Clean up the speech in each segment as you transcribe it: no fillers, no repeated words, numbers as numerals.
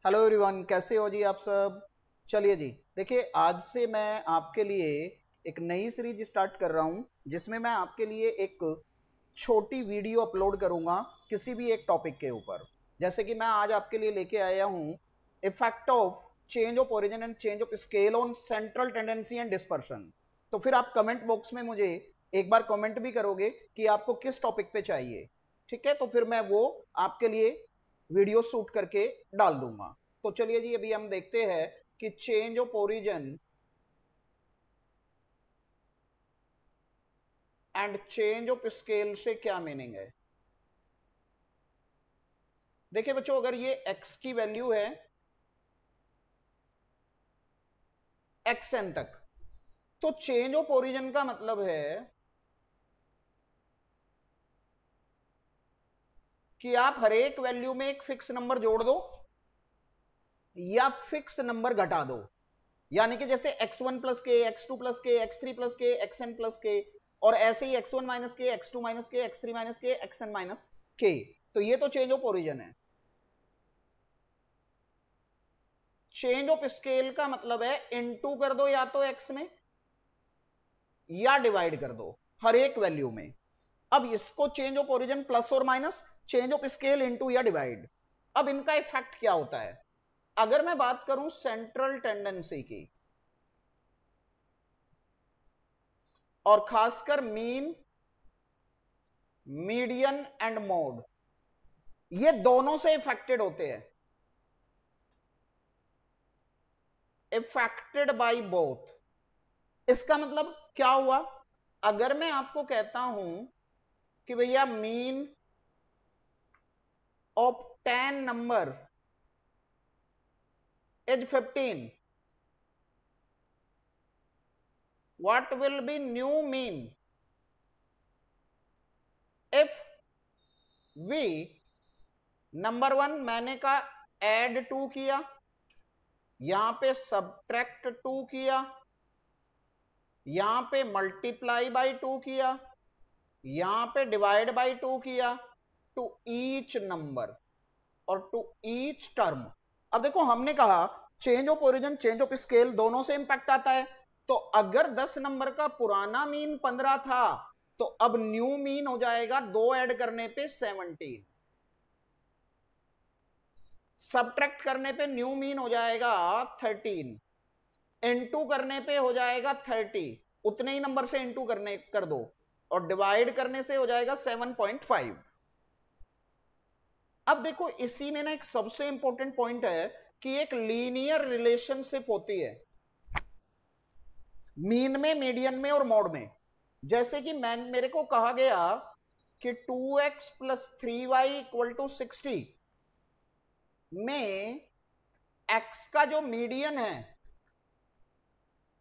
Hello everyone, कैसे हो जी आप सब। चलिए जी, देखिए आज से मैं आपके लिए एक नई सीरीज स्टार्ट कर रहा हूं जिसमें मैं आपके लिए एक छोटी वीडियो अपलोड करूंगा किसी भी एक टॉपिक के ऊपर। जैसे कि मैं आज आपके लिए लेके आया हूं effect of change of origin and change of scale on central tendency and dispersion. तो फिर आप कमेंट बॉक्स में मुझे एक बार कमेंट भी करोगे कि आपको किस टॉपिक पे चाहिए। ठीक है, तो फिर मैं वो आपके लिए वीडियो शूट करके डाल दूंगा। तो चलिए जी, अभी हम देखते हैं कि change of origin and change of scale से क्या मीनिंग है। देखिए बच्चों, अगर ये x की वैल्यू है xn तक, तो चेंज ऑफ ओरिजिन का मतलब है कि आप हर एक वैल्यू में एक फिक्स नंबर जोड़ दो या फिक्स नंबर घटा दो। यानी कि जैसे x1 प्लस के, x2 प्लस के, x3 प्लस के, xn प्लस के, और ऐसे ही x1 माइनस के, x2 माइनस के, x3 माइनस के, xn माइनस के। तो ये तो चेंज ऑफ ओरिजिन है। चेंज ऑफ स्केल का मतलब है इनटू कर दो या तो x में या डिवाइड कर दो हर एक वैल्यू में। अब इसको चेंज ऑफ ओरिजिन प्लस और minus, change of scale into या डिवाइड। अब इनका इफेक्ट क्या होता है। अगर मैं बात करूं सेंट्रल टेंडेंसी की और खासकर मीन, मीडियन एंड मोड, ये दोनों से इफेक्टेड होते हैं, इफेक्टेड बाय बोथ। इसका मतलब क्या हुआ। अगर मैं आपको कहता हूं कि भैया mean of 10 number is 15, what will be new mean if we, number one मैंने का एड 2 किया, यहां पे सब्ट्रैक्ट 2 किया, यहां पे मल्टीप्लाई बाई 2 किया, यहां पे डिवाइड बाई 2 किया, टू ईच नंबर और टू ईच टर्म। अब देखो, हमने कहा change of origin change of scale दोनों से इंपैक्ट आता है। तो अगर 10 नंबर का पुराना मीन 15 था, तो अब न्यू मीन हो जाएगा 2 ऐड करने पे 17, सब्ट्रैक्ट करने पे न्यू मीन हो जाएगा 13, इनटू करने पे हो जाएगा 30, उतने ही नंबर से इनटू करने कर दो, और डिवाइड करने से हो जाएगा 7.5। अब देखो, इसी में ना एक सबसे इंपॉर्टेंट पॉइंट है कि एक लीनियर रिलेशनशिप होती है मीन में, मीडियन में और मॉड में। जैसे कि मेरे को कहा गया कि 2x plus 3y equal to 60 में x का जो मीडियन है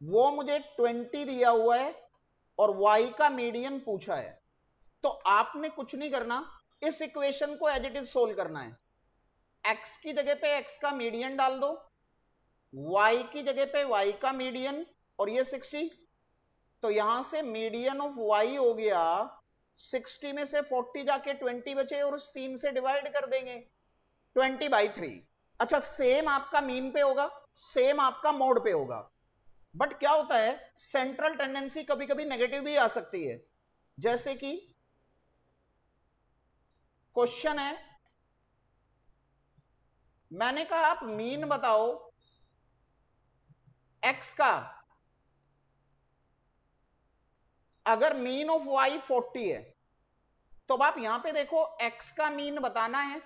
वो मुझे 20 दिया हुआ है और y का मीडियन पूछा है। तो आपने कुछ नहीं करना, इस इक्वेशन को एज इट इज सोल्व करना है। x की जगह पे x का मीडियन डाल दो, y की जगह पे y का मीडियन, और ये 60। तो यहां से मीडियन ऑफ y हो गया 60 में से 40 जाके 20 बचे, और उस 3 से डिवाइड कर देंगे 20/3। अच्छा, सेम आपका मीन पे होगा, सेम आपका मोड पे होगा। बट क्या होता है, सेंट्रल टेंडेंसी कभी कभी नेगेटिव भी आ सकती है। जैसे कि क्वेश्चन है, मैंने कहा आप मीन बताओ x का, अगर मीन ऑफ y 40 है, तो अब आप यहां पे देखो x का मीन बताना है,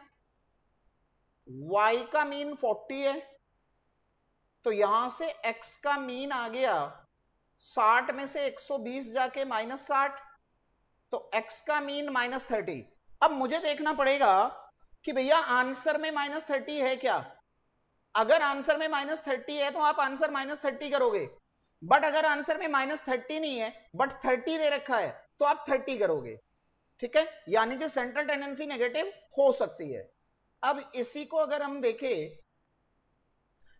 y का मीन 40 है, तो यहां से x का मीन आ गया 60 में से 120 जाके -60, तो x का मीन -30। अब मुझे देखना पड़ेगा कि भैया आंसर में -30 है क्या। अगर आंसर में -30 है तो आप आंसर -30 करोगे, बट अगर आंसर में -30 नहीं है बट 30 दे रखा है तो आप 30 करोगे। ठीक है, यानी कि सेंट्रल टेंडेंसी नेगेटिव हो सकती है। अब इसी को अगर हम देखें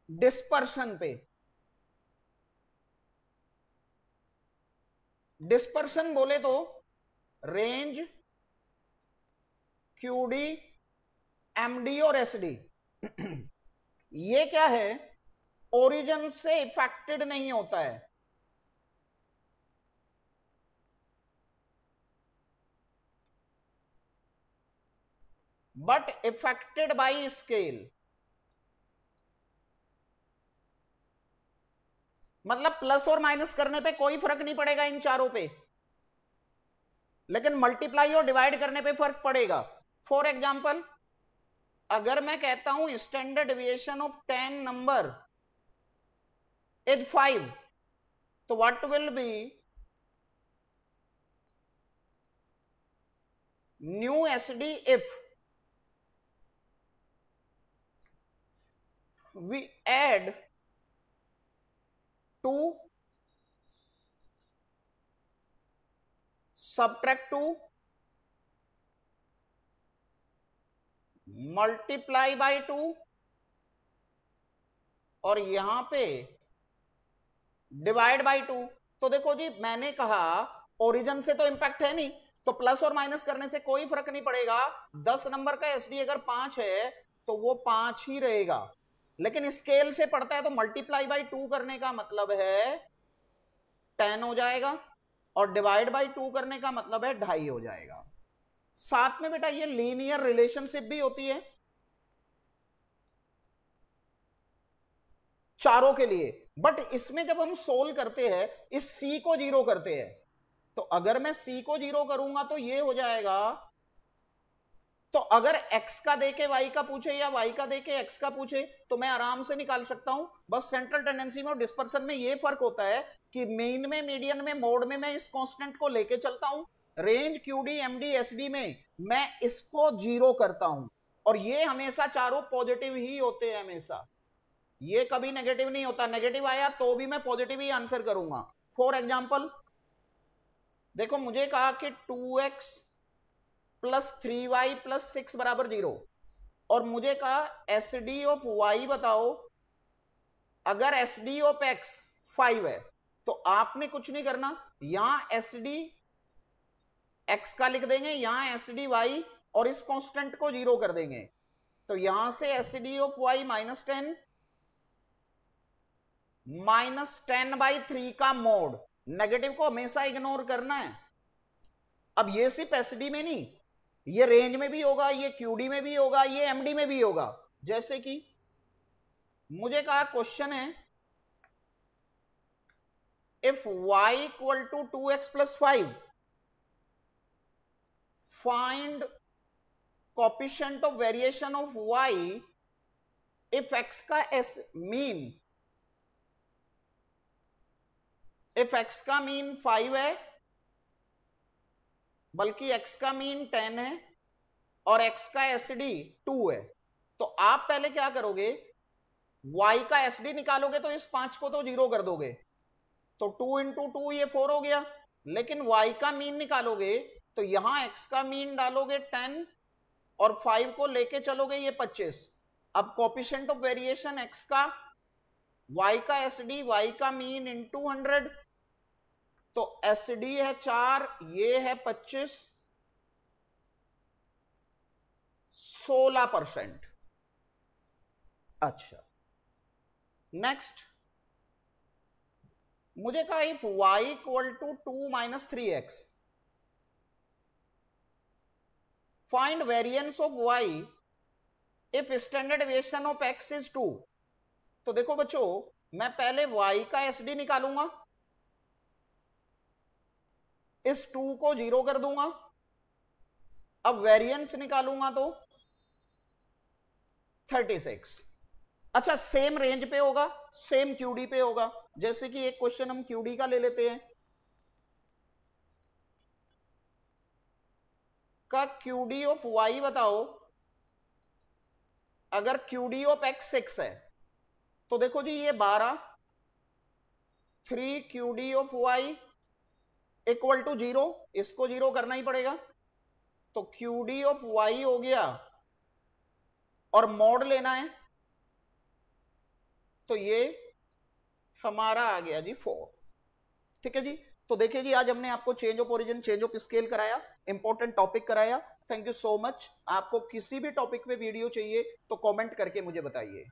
डिस्पर्शन पे, डिस्पर्शन बोले तो रेंज, क्यूडी, एमडी और एसडी, ये क्या है, ओरिजिन से इफेक्टेड नहीं होता है, बट इफेक्टेड बाय स्केल। मतलब प्लस और माइनस करने पे कोई फर्क नहीं पड़ेगा इन चारों पे, लेकिन मल्टीप्लाई और डिवाइड करने पे फर्क पड़ेगा। फॉर एग्जाम्पल, अगर मैं कहता हूं standard deviation of 10 number is 5, तो what will be new SD if we add 2 subtract 2 multiply by 2 और यहां पे डिवाइड बाय 2। तो देखो जी, मैंने कहा ओरिजिन से तो इंपैक्ट है नहीं, तो प्लस और माइनस करने से कोई फर्क नहीं पड़ेगा। 10 नंबर का एसडी अगर 5 है तो वो 5 ही रहेगा, लेकिन स्केल से पड़ता है तो मल्टीप्लाई बाय 2 करने का मतलब है 10 हो जाएगा, और डिवाइड बाय 2 करने का मतलब है 2.5 हो जाएगा। साथ में बेटा ये लीनियर रिलेशनशिप भी होती है चारों के लिए, बट इसमें जब हम सोल्व करते हैं इस सी को 0 करते हैं, तो अगर मैं सी को 0 करूंगा तो ये हो जाएगा। तो अगर x का देके y का पूछे या y का देके x का पूछे तो मैं आराम से निकाल सकता हूं। बस सेंट्रल टेंडेंसी में और डिस्पर्सन में ये फर्क होता है कि मीन में, मीडियन में, मोड में मैं इस कांस्टेंट को लेके चलता हूं, रेंज QD MD SD में मैं इसको 0 करता हूं, और ये हमेशा चारों पॉजिटिव ही होते हैं, हमेशा ये कभी नेगेटिव नहीं होता। नेगेटिव आया तो भी मैं पॉजिटिव ही आंसर करूंगा। फॉर एग्जाम्पल देखो, मुझे कहा कि 2x प्लस 3y प्लस 6 बराबर 0, और मुझे कहा एस डी ऑफ y बताओ अगर एस डी ऑफ x 5 है। तो आपने कुछ नहीं करना, यहां एस डी एक्स का लिख देंगे, यहां एस डी वाई, और इस कांस्टेंट को 0 कर देंगे। तो यहां से एस डी ऑफ वाई -10 -10/3 का मोड, नेगेटिव को हमेशा इग्नोर करना है। अब ये सिर्फ एसडी में नहीं, ये रेंज में भी होगा, ये क्यूडी में भी होगा, ये एमडी में भी होगा। जैसे कि मुझे कहा क्वेश्चन है if y equal to 2x plus 5 find coefficient of variation of y if x का एस मीन, इफ x का मीन 5 है बल्कि x का मीन 10 है और x का एसडी 2 है, तो आप पहले क्या करोगे, y का एसडी निकालोगे तो इस 5 को तो 0 कर दोगे, तो 2 इंटू 2 ये 4 हो गया। लेकिन y का मीन निकालोगे तो यहां x का मीन डालोगे 10 और 5 को लेके चलोगे ये 25। अब कोएफिशिएंट ऑफ वेरिएशन x का, y का एसडी, y का मीन इंटू 100, तो एसडी है 4, ये है 25, 16%। अच्छा, नेक्स्ट मुझे कहा if y equal to 2 minus 3x find variance of y if standard deviation of x is 2। तो देखो बच्चों, मैं पहले y का एसडी निकालूंगा, इस 2 को 0 कर दूंगा, अब वेरिएंस निकालूंगा तो 36। अच्छा, सेम रेंज पे होगा, सेम क्यूडी पे होगा। जैसे कि एक क्वेश्चन हम क्यूडी का ले लेते हैं, का क्यूडी ऑफ वाई बताओ अगर क्यूडी ऑफ एक्स 6 है। तो देखो जी, ये 12, 3 QD of Y equal to 0, इसको 0 करना ही पड़ेगा, तो क्यूडी ऑफ वाई हो गया, और मोड लेना है तो ये हमारा आ गया जी 4। ठीक है जी। तो देखिए जी, आज हमने आपको change of origin, change of scale कराया, इंपॉर्टेंट टॉपिक कराया। Thank you so much. आपको किसी भी टॉपिक पे वीडियो चाहिए तो कमेंट करके मुझे बताइए।